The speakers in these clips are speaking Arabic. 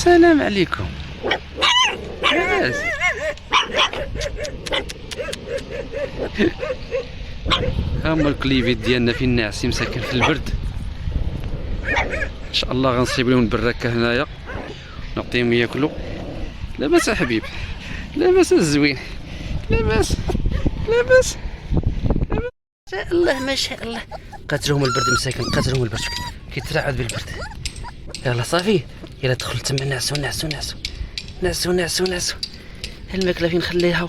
السلام عليكم. بس ها هما الكليفيت ديالنا فين ناعسين مساكن في البرد. ان شاء الله غنصيب لهم البراكه هنايا نعطيهم ياكلوا. لاباس حبيب؟ لاباس الزوين؟ لاباس؟ لاباس؟ ما شاء الله ما شاء الله. قاتلهم البرد مساكن، قاتلهم البرد كيترعد بالبرد. يلا صافي يلا دخل تما نعسو نعسو نعسو نعسو نعسو نعسو. الماكله فين نخليها؟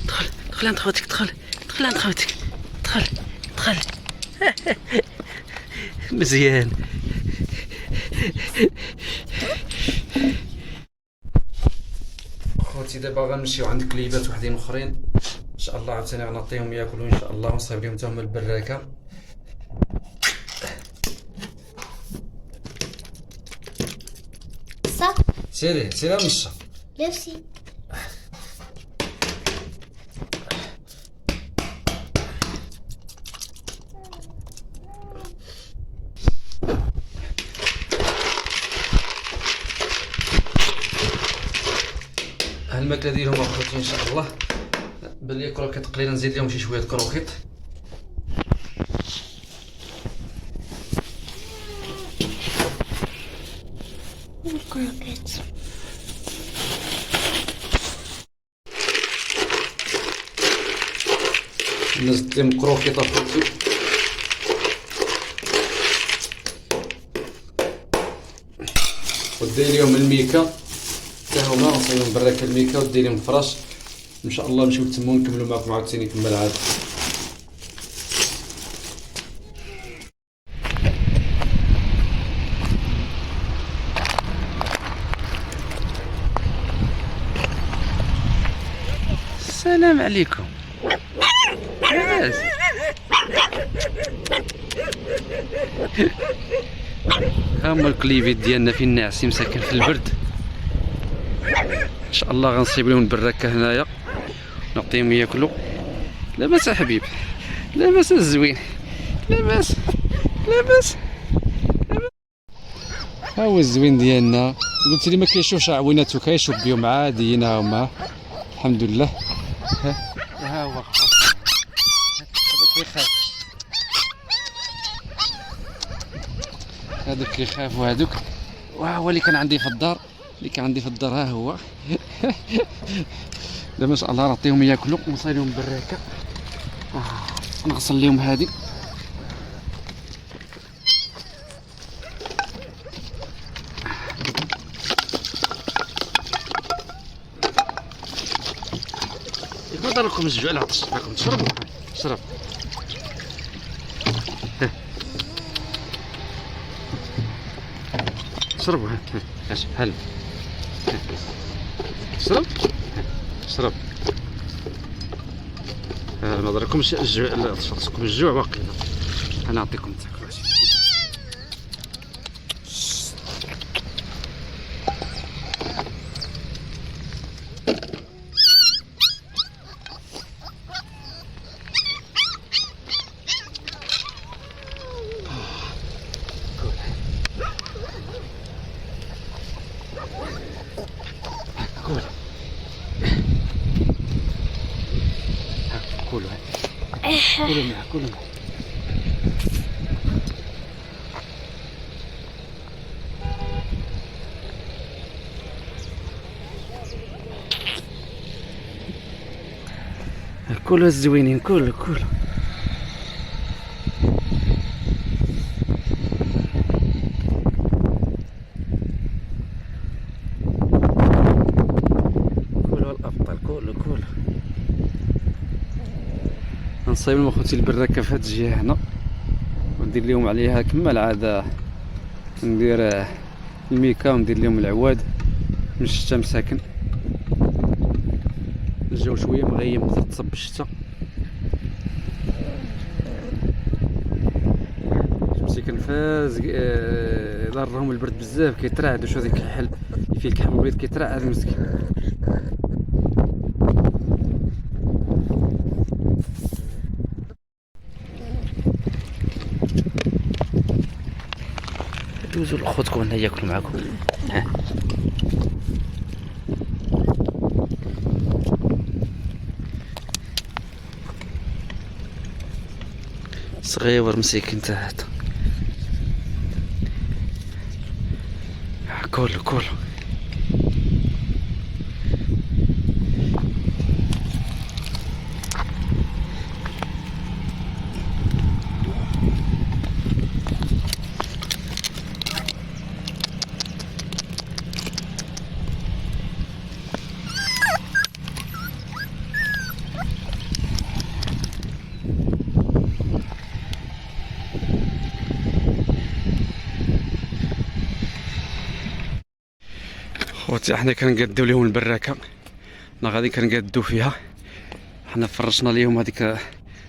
دخل دخل عند خوتك، دخل دخل عند خوتك، دخل دخل. مزيان. خوتي دابا غنمشيو عند كليبات وحدين اخرين ان شاء الله، عاوتاني غنعطيهم ياكلوا ان شاء الله ونصايب لهم حتى هما البراكه. صح سيري سيري مشى نفسي. ها الماكله ديالهم اخوتي ان شاء الله. بلي كروكيط قليله نزيد لهم شي شويه كروكيط. الكروكيت نزلت لهم كروكيط اخوتي. ودير لهم الميكا حتى هما، نصايبهم براكه الميكا ودير لهم الفراش ان شاء الله. نمشيو تما ونكملوا معكم عاوتاني كما العاده. السلام عليكم. بس ها هما الكليفيت ديالنا فين ناعسين مساكن في البرد. ان شاء الله غنصيب لهم البراكه هنايا نعطيهم ياكلوا. لاباس حبيب؟ لاباس الزوين؟ لاباس؟ لاباس؟ ها هو الزوين ديالنا. قلت لي ما كيشوفش عويناتو، كيشوف بهم عاديين. ها هما الحمد لله. ها هو هذا كيخاف، هذاك كيخاف وهذوك. وهو اللي كان عندي في الدار، اللي كان عندي في الدار ها هو. دابا ان شاء الله نعطيهم ياكلوا ونصايب لهم براكه. نغسل لهم هذه. يقدر لكم الجوع العطش راكم تشربوا. شرب. شربوا. اش هل شرب شرب. ما ضركمش الجوع العطش، خاصكم الجوع واقيلا. انا نعطيكم تاكلوا. كول كولوا كولوا معاه كولوا معاه. كولوا الزوينين كولوا كولوا. كولوا كولوا. نصايب لهم اخوتي البراكه في هاد الجهه هنا وندير لهم عليها كما العاده. ندير الميكا وندير لهم العواد من الشتا مساكن. الجو شويه مغيم تصب الشتا. مسكين فاز ضرهم البرد بزاف كيترعد. وشو هذيك الحل فيه الكحل البيض كيترعد مسكين. دوزوا لخوتكم هنا ياكلوا معاكم. ها صغير مسكين تا هذا. كولو كولو. خوتي حنا كنقادو ليهم البراكه، حنا غادي كنقادو فيها. حنا فرشنا ليهم هذيك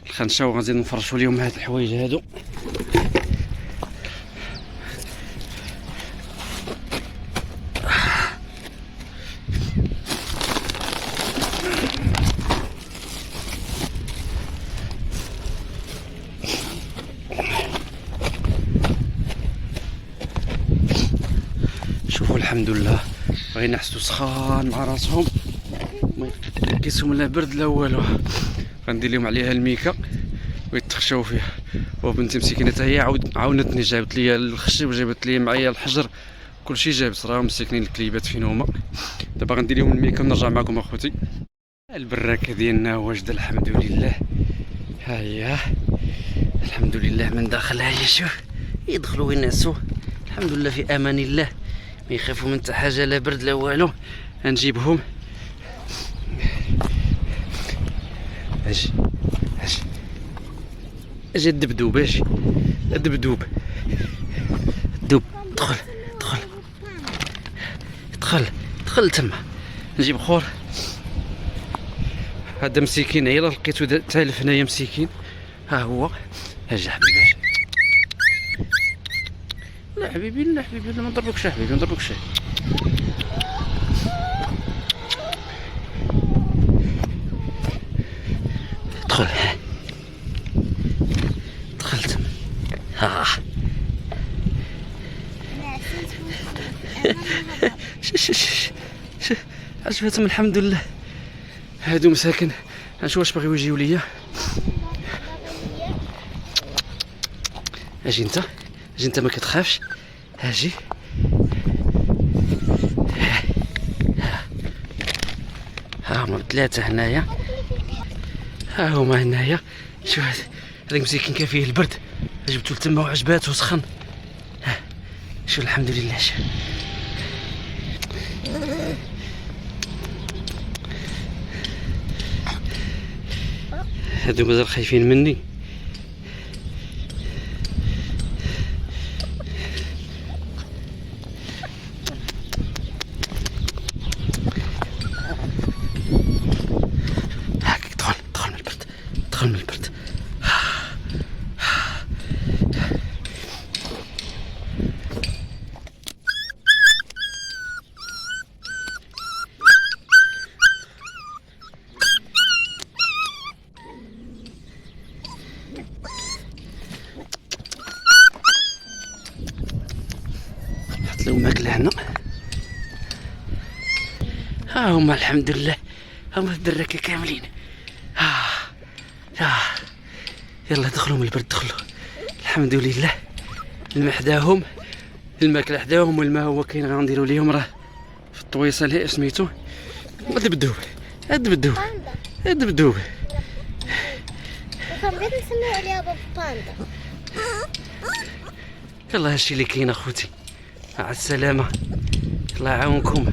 الخنشه وغادي نفرشوا ليهم هاد الحوايج هادو. شوفوا الحمد لله باغيين يحسوا سخان مع راسهم، ما يقيسهم لا برد لا والو. غندير لهم عليها الميكا ويتخشاو فيها. وبنتي مسكينه حتى هي عاونتني، جابت لي الخشب وجابت لي معايا الحجر، كلشي جابت. راهم مسكنين الكليبات فين هما. دابا غندير لهم الميكا ونرجع معكم اخوتي. البراكه ديالنا واجده الحمد لله. ها هي الحمد لله من داخلها. هي شوف يدخلوا وينعسوا الحمد لله في امان الله، ما يخافوا من حتى حاجه لا برد لا والو. غنجيبهم. اجي اجي اجي الدبدوب، اجي الدبدوب الدوب. دخل دخل دخل دخل تما. نجيب خور. هذا مسكين عيله لقيتو تالف هنايا مسكين. ها هو. اجي حبيبي اجي. لا حبيبي لا حبيبي لا، ما نضربكش حبيبي، ما نضربكش. دخل دخلت. ها عجبتهم الحمد لله. هادو مساكن نشوف واش بغيو يجيو ليا. اجي انت، اجي انت ما كتخافش. اجي ها هما ثلاثة هنايا، ها هما هنايا. شوف هذاك مسكين كان فيه البرد، جبتو لتما وعجباتو سخن. شوف الحمد لله. شوف هادو مازال خايفين مني. دخل من البرد. حط لهم ماكله هنا. ها هما الحمد لله، هما الدراكه كاملين. يلا دخلوا من البرد، دخلوا الحمد لله. الماء حداهم، الماكله حداهم، والماء هو كاين. غنديروا ليهم راه في الطويصه اللي سميتو الدبدوب. الدبدوب الدبدوب. بغيت نسميو عليها بابا باندا. يلا هادشي اللي كاين اخوتي. مع السلامه، الله يعاونكم.